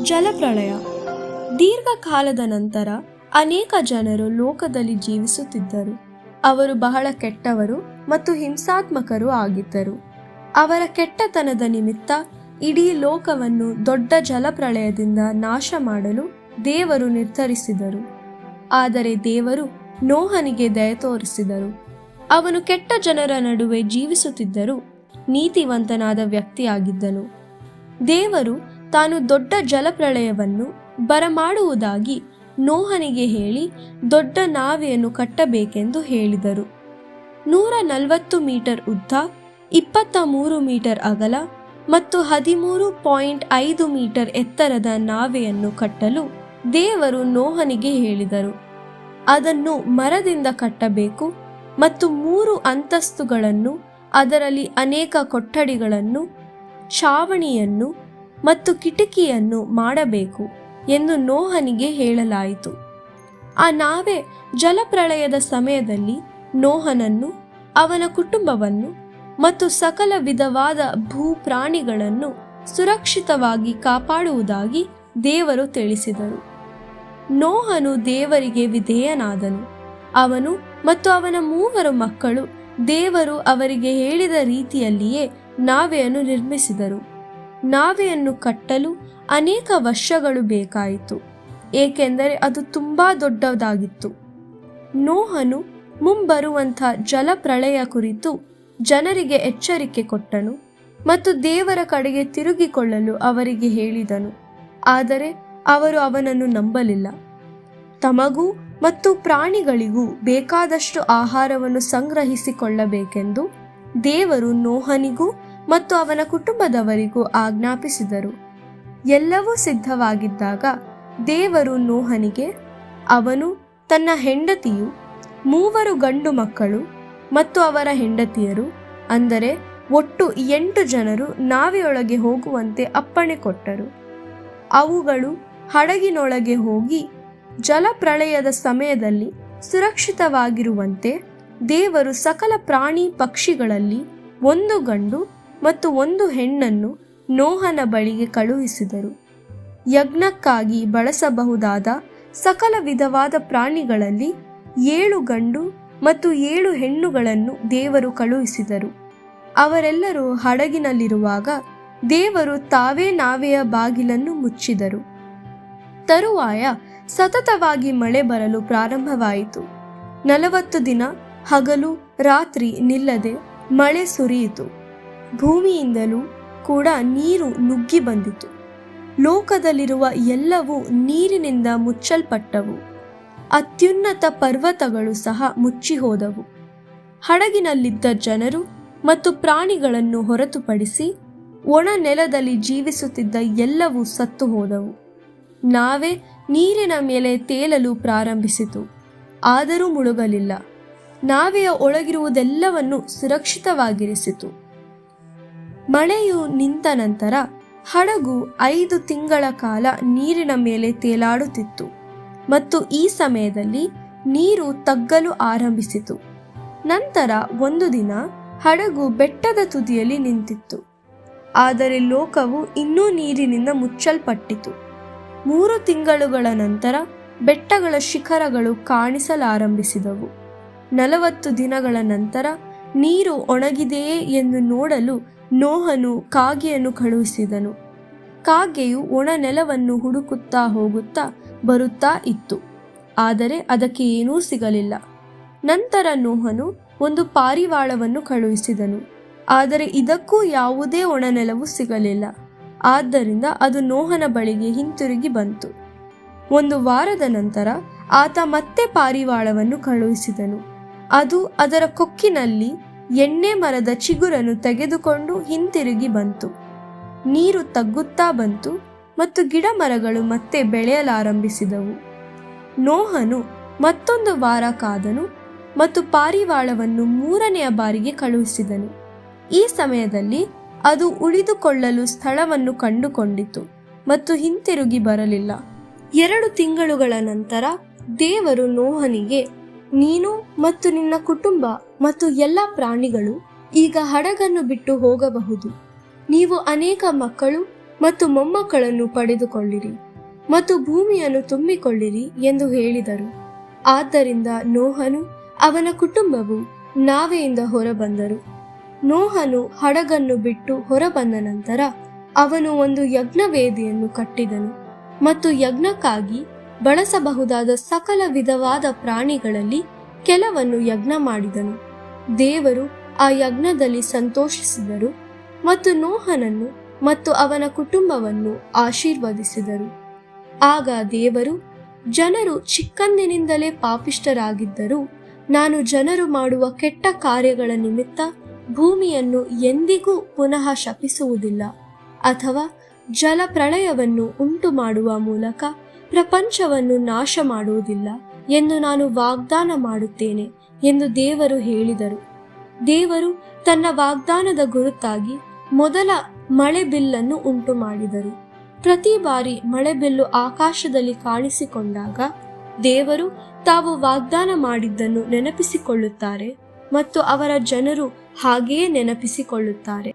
ಜಲಪ್ರಳಯ. ದೀರ್ಘಕಾಲದ ನಂತರ ಅನೇಕ ಜನರು ಲೋಕದಲ್ಲಿ ಜೀವಿಸುತ್ತಿದ್ದರು. ಅವರು ಬಹಳ ಕೆಟ್ಟವರು ಮತ್ತು ಹಿಂಸಾತ್ಮಕರು ಆಗಿದ್ದರು. ಅವರ ಕೆಟ್ಟತನದ ನಿಮಿತ್ತ ಇಡೀ ಲೋಕವನ್ನು ದೊಡ್ಡ ಜಲಪ್ರಳಯದಿಂದ ನಾಶ ಮಾಡಲು ದೇವರು ನಿರ್ಧರಿಸಿದರು. ಆದರೆ ದೇವರು ನೋಹನಿಗೆ ದಯೆ ತೋರಿಸಿದರು. ಅವನು ಕೆಟ್ಟ ಜನರ ನಡುವೆ ಜೀವಿಸುತ್ತಿದ್ದರೂ ನೀತಿವಂತನಾದ ವ್ಯಕ್ತಿಯಾಗಿದ್ದನು. ದೇವರು ತಾನು ದೊಡ್ಡ ಜಲಪ್ರಳಯವನ್ನು ಬರಮಾಡುವುದಾಗಿ ನೋಹನಿಗೆ ಹೇಳಿ ದೊಡ್ಡ ನಾವೆಯನ್ನು ಕಟ್ಟಬೇಕೆಂದು ಹೇಳಿದರು. 140 ಮೀಟರ್ ಉದ್ದ, 23 ಮೀಟರ್ ಅಗಲ ಮತ್ತು 13.5 ಮೀಟರ್ ಎತ್ತರದ ನಾವೆಯನ್ನು ಕಟ್ಟಲು ದೇವರು ನೋಹನಿಗೆ ಹೇಳಿದರು. ಅದನ್ನು ಮರದಿಂದ ಕಟ್ಟಬೇಕು ಮತ್ತು 3 ಅಂತಸ್ತುಗಳನ್ನು, ಅದರಲ್ಲಿ ಅನೇಕ ಕೊಠಡಿಗಳನ್ನು, ಛಾವಣಿಯನ್ನು ಮತ್ತು ಕಿಟಕಿಯನ್ನು ಮಾಡಬೇಕು ಎಂದು ನೋಹನಿಗೆ ಹೇಳಲಾಯಿತು. ಆ ನಾವೆ ಜಲಪ್ರಳಯದ ಸಮಯದಲ್ಲಿ ನೋಹನನ್ನು, ಅವನ ಕುಟುಂಬವನ್ನು ಮತ್ತು ಸಕಲ ವಿಧವಾದ ಭೂಪ್ರಾಣಿಗಳನ್ನು ಸುರಕ್ಷಿತವಾಗಿ ಕಾಪಾಡುವುದಾಗಿ ದೇವರು ತಿಳಿಸಿದರು. ನೋಹನು ದೇವರಿಗೆ ವಿಧೇಯನಾದನು. ಅವನು ಮತ್ತು ಅವನ 3 ಮಕ್ಕಳು ದೇವರು ಅವರಿಗೆ ಹೇಳಿದ ರೀತಿಯಲ್ಲಿಯೇ ನಾವೆಯನ್ನು ನಿರ್ಮಿಸಿದರು. ನಾವೆಯನ್ನು ಕಟ್ಟಲು ಅನೇಕ ವರ್ಷಗಳು ಬೇಕಾಯಿತು, ಏಕೆಂದರೆ ಅದು ತುಂಬಾ ದೊಡ್ಡದಾಗಿತ್ತು. ನೋಹನು ಮುಂಬರುವಂಥ ಜಲಪ್ರಳಯ ಕುರಿತು ಜನರಿಗೆ ಎಚ್ಚರಿಕೆ ಕೊಟ್ಟನು ಮತ್ತು ದೇವರ ಕಡೆಗೆ ತಿರುಗಿಕೊಳ್ಳಲು ಅವರಿಗೆ ಹೇಳಿದನು. ಆದರೆ ಅವರು ಅವನನ್ನು ನಂಬಲಿಲ್ಲ. ತಮಗೂ ಮತ್ತು ಪ್ರಾಣಿಗಳಿಗೂ ಬೇಕಾದಷ್ಟು ಆಹಾರವನ್ನು ಸಂಗ್ರಹಿಸಿಕೊಳ್ಳಬೇಕೆಂದು ದೇವರು ನೋಹನಿಗೂ ಮತ್ತು ಅವನ ಕುಟುಂಬದವರಿಗೂ ಆಜ್ಞಾಪಿಸಿದರು. ಎಲ್ಲವೂ ಸಿದ್ಧವಾಗಿದ್ದಾಗ ದೇವರು ನೋಹನಿಗೆ, ಅವನು, ತನ್ನ ಹೆಂಡತಿಯು, 3 ಗಂಡು ಮಕ್ಕಳು ಮತ್ತು ಅವರ ಹೆಂಡತಿಯರು, ಅಂದರೆ ಒಟ್ಟು 8 ಜನರು ನಾವೆಯೊಳಗೆ ಹೋಗುವಂತೆ ಅಪ್ಪಣೆ ಕೊಟ್ಟರು. ಅವುಗಳು ಹಡಗಿನೊಳಗೆ ಹೋಗಿ ಜಲಪ್ರಳಯದ ಸಮಯದಲ್ಲಿ ಸುರಕ್ಷಿತವಾಗಿರುವಂತೆ ದೇವರು ಸಕಲ ಪ್ರಾಣಿ ಪಕ್ಷಿಗಳಲ್ಲಿ 1 ಗಂಡು ಮತ್ತು 1 ಹೆಣ್ಣನ್ನು ನೋಹನ ಬಳಿಗೆ ಕಳುಹಿಸಿದರು. ಯಜ್ಞಕ್ಕಾಗಿ ಬಳಸಬಹುದಾದ ಸಕಲ ವಿಧವಾದ ಪ್ರಾಣಿಗಳಲ್ಲಿ 7 ಗಂಡು ಮತ್ತು 7 ಹೆಣ್ಣುಗಳನ್ನು ದೇವರು ಕಳುಹಿಸಿದರು. ಅವರೆಲ್ಲರೂ ಹಡಗಿನಲ್ಲಿರುವಾಗ ದೇವರು ತಾವೇ ನಾವೆಯ ಬಾಗಿಲನ್ನು ಮುಚ್ಚಿದರು. ತರುವಾಯ ಸತತವಾಗಿ ಮಳೆ ಬರಲು ಪ್ರಾರಂಭವಾಯಿತು. 40 ದಿನ ಹಗಲು ರಾತ್ರಿ ನಿಲ್ಲದೆ ಮಳೆ ಸುರಿಯಿತು. ಭೂಮಿಯಿಂದಲೂ ಕೂಡ ನೀರು ನುಗ್ಗಿ ಬಂದಿತು. ಲೋಕದಲ್ಲಿರುವ ಎಲ್ಲವೂ ನೀರಿನಿಂದ ಮುಚ್ಚಲ್ಪಟ್ಟವು. ಅತ್ಯುನ್ನತ ಪರ್ವತಗಳು ಸಹ ಮುಚ್ಚಿ ಹೋದವು. ಹಡಗಿನಲ್ಲಿದ್ದ ಜನರು ಮತ್ತು ಪ್ರಾಣಿಗಳನ್ನು ಹೊರತುಪಡಿಸಿ ಒಣ ನೆಲದಲ್ಲಿ ಜೀವಿಸುತ್ತಿದ್ದ ಎಲ್ಲವೂ ಸತ್ತು ಹೋದವು. ನಾವೆ ನೀರಿನ ಮೇಲೆ ತೇಲಲು ಪ್ರಾರಂಭಿಸಿತು, ಆದರೂ ಮುಳುಗಲಿಲ್ಲ. ನಾವೆಯ ಒಳಗಿರುವುದೆಲ್ಲವನ್ನು ಸುರಕ್ಷಿತವಾಗಿರಿಸಿತು. ಮಳೆಯು ನಿಂತ ನಂತರ ಹಡಗು 5 ತಿಂಗಳ ಕಾಲ ನೀರಿನ ಮೇಲೆ ತೇಲಾಡುತ್ತಿತ್ತು ಮತ್ತು ಈ ಸಮಯದಲ್ಲಿ ನೀರು ತಗ್ಗಲು ಆರಂಭಿಸಿತು. ನಂತರ ಒಂದು ದಿನ ಹಡಗು ಬೆಟ್ಟದ ತುದಿಯಲ್ಲಿ ನಿಂತಿತ್ತು, ಆದರೆ ಲೋಕವು ಇನ್ನೂ ನೀರಿನಿಂದ ಮುಚ್ಚಲ್ಪಟ್ಟಿತು. 3 ತಿಂಗಳುಗಳ ನಂತರ ಬೆಟ್ಟಗಳ ಶಿಖರಗಳು ಕಾಣಿಸಲಾರಂಭಿಸಿದವು. 40 ದಿನಗಳ ನಂತರ ನೀರು ಒಣಗಿದೆಯೇ ಎಂದು ನೋಡಲು ನೋಹನು ಕಾಗೆಯನ್ನು ಕಳುಹಿಸಿದನು. ಕಾಗೆಯು ಒಣ ನೆಲವನ್ನು ಹುಡುಕುತ್ತಾ ಹೋಗುತ್ತಾ ಬರುತ್ತಾ ಇತ್ತು, ಆದರೆ ಅದಕ್ಕೆ ಏನೂ ಸಿಗಲಿಲ್ಲ. ನಂತರ ನೋಹನು ಒಂದು ಪಾರಿವಾಳವನ್ನು ಕಳುಹಿಸಿದನು, ಆದರೆ ಇದಕ್ಕೂ ಯಾವುದೇ ಒಣನೆಲವು ಸಿಗಲಿಲ್ಲ. ಆದ್ದರಿಂದ ಅದು ನೋಹನ ಬಳಿಗೆ ಹಿಂತಿರುಗಿ ಬಂತು. 1 ವಾರದ ನಂತರ ಆತ ಮತ್ತೆ ಪಾರಿವಾಳವನ್ನು ಕಳುಹಿಸಿದನು. ಅದು ಅದರ ಕೊಕ್ಕಿನಲ್ಲಿ ಎಣ್ಣೆ ಮರದ ಚಿಗುರನ್ನು ತೆಗೆದುಕೊಂಡು ಹಿಂತಿರುಗಿ ಬಂತು. ನೀರು ತಗ್ಗುತ್ತಾ ಬಂತು ಮತ್ತು ಗಿಡ ಮರಗಳು ಮತ್ತೆ ಬೆಳೆಯಲಾರಂಭಿಸಿದವು. ನೋಹನು ಮತ್ತೊಂದು ವಾರ ಕಾದನು ಮತ್ತು ಪಾರಿವಾಳವನ್ನು 3ನೆಯ ಬಾರಿಗೆ ಕಳುಹಿಸಿದನು. ಈ ಸಮಯದಲ್ಲಿ ಅದು ಉಳಿದುಕೊಳ್ಳಲು ಸ್ಥಳವನ್ನು ಕಂಡುಕೊಂಡಿತು ಮತ್ತು ಹಿಂತಿರುಗಿ ಬರಲಿಲ್ಲ. 2 ತಿಂಗಳುಗಳ ನಂತರ ದೇವರು ನೋಹನಿಗೆ, ನೀನು ಮತ್ತು ನಿನ್ನ ಕುಟುಂಬ ಮತ್ತು ಎಲ್ಲ ಪ್ರಾಣಿಗಳು ಈಗ ಹಡಗನ್ನು ಬಿಟ್ಟು ಹೋಗಬಹುದು. ನೀವು ಅನೇಕ ಮಕ್ಕಳು ಮತ್ತು ಮೊಮ್ಮಕ್ಕಳನ್ನು ಪಡೆದುಕೊಳ್ಳಿರಿ ಮತ್ತು ಭೂಮಿಯನ್ನು ತುಂಬಿಕೊಳ್ಳಿರಿ ಎಂದು ಹೇಳಿದರು. ಆದ್ದರಿಂದ ನೋಹನು ಅವನ ಕುಟುಂಬವು ನಾವೆಯಿಂದ ಹೊರಬಂದರು. ನೋಹನು ಹಡಗನ್ನು ಬಿಟ್ಟು ಹೊರಬಂದ ನಂತರ ಅವನು ಒಂದು ಯಜ್ಞವೇದಿಯನ್ನು ಕಟ್ಟಿದನು ಮತ್ತು ಯಜ್ಞಕ್ಕಾಗಿ ಬಳಸಬಹುದಾದ ಸಕಲ ವಿಧವಾದ ಪ್ರಾಣಿಗಳಲ್ಲಿ ಕೆಲವನ್ನು ಯಜ್ಞ ಮಾಡಿದನು. ದೇವರು ಆ ಯಜ್ಞದಲ್ಲಿ ಸಂತೋಷಿಸಿದರು ಮತ್ತು ನೋಹನನ್ನು ಮತ್ತು ಅವನ ಕುಟುಂಬವನ್ನು ಆಶೀರ್ವದಿಸಿದರು. ಆಗ ದೇವರು, ಜನರು ಚಿಕ್ಕಂದಿನಿಂದಲೇ ಪಾಪಿಷ್ಠರಾಗಿದ್ದರೂ ನಾನು ಜನರು ಮಾಡುವ ಕೆಟ್ಟ ಕಾರ್ಯಗಳ ನಿಮಿತ್ತ ಭೂಮಿಯನ್ನು ಎಂದಿಗೂ ಪುನಃ ಶಪಿಸುವುದಿಲ್ಲ ಅಥವಾ ಜಲಪ್ರಳಯವನ್ನು ಉಂಟು ಮಾಡುವ ಮೂಲಕ ಪ್ರಪಂಚವನ್ನು ನಾಶ ಮಾಡುವುದಿಲ್ಲ ಎಂದು ನಾನು ವಾಗ್ದಾನ ಮಾಡುತ್ತೇನೆ ಎಂದು ದೇವರು ಹೇಳಿದರು. ದೇವರು ತನ್ನ ವಾಗ್ದಾನದ ಗುರುತಾಗಿ ಮೊದಲ ಮಳೆಬಿಲ್ಲನ್ನು ಉಂಟು ಮಾಡಿದರು. ಪ್ರತಿ ಬಾರಿ ಮಳೆಬಿಲ್ಲು ಆಕಾಶದಲ್ಲಿ ಕಾಣಿಸಿಕೊಂಡಾಗ ದೇವರು ತಾವು ವಾಗ್ದಾನ ಮಾಡಿದ್ದನ್ನು ನೆನಪಿಸಿಕೊಳ್ಳುತ್ತಾರೆ ಮತ್ತು ಅವರ ಜನರು ಹಾಗೆಯೇ ನೆನಪಿಸಿಕೊಳ್ಳುತ್ತಾರೆ.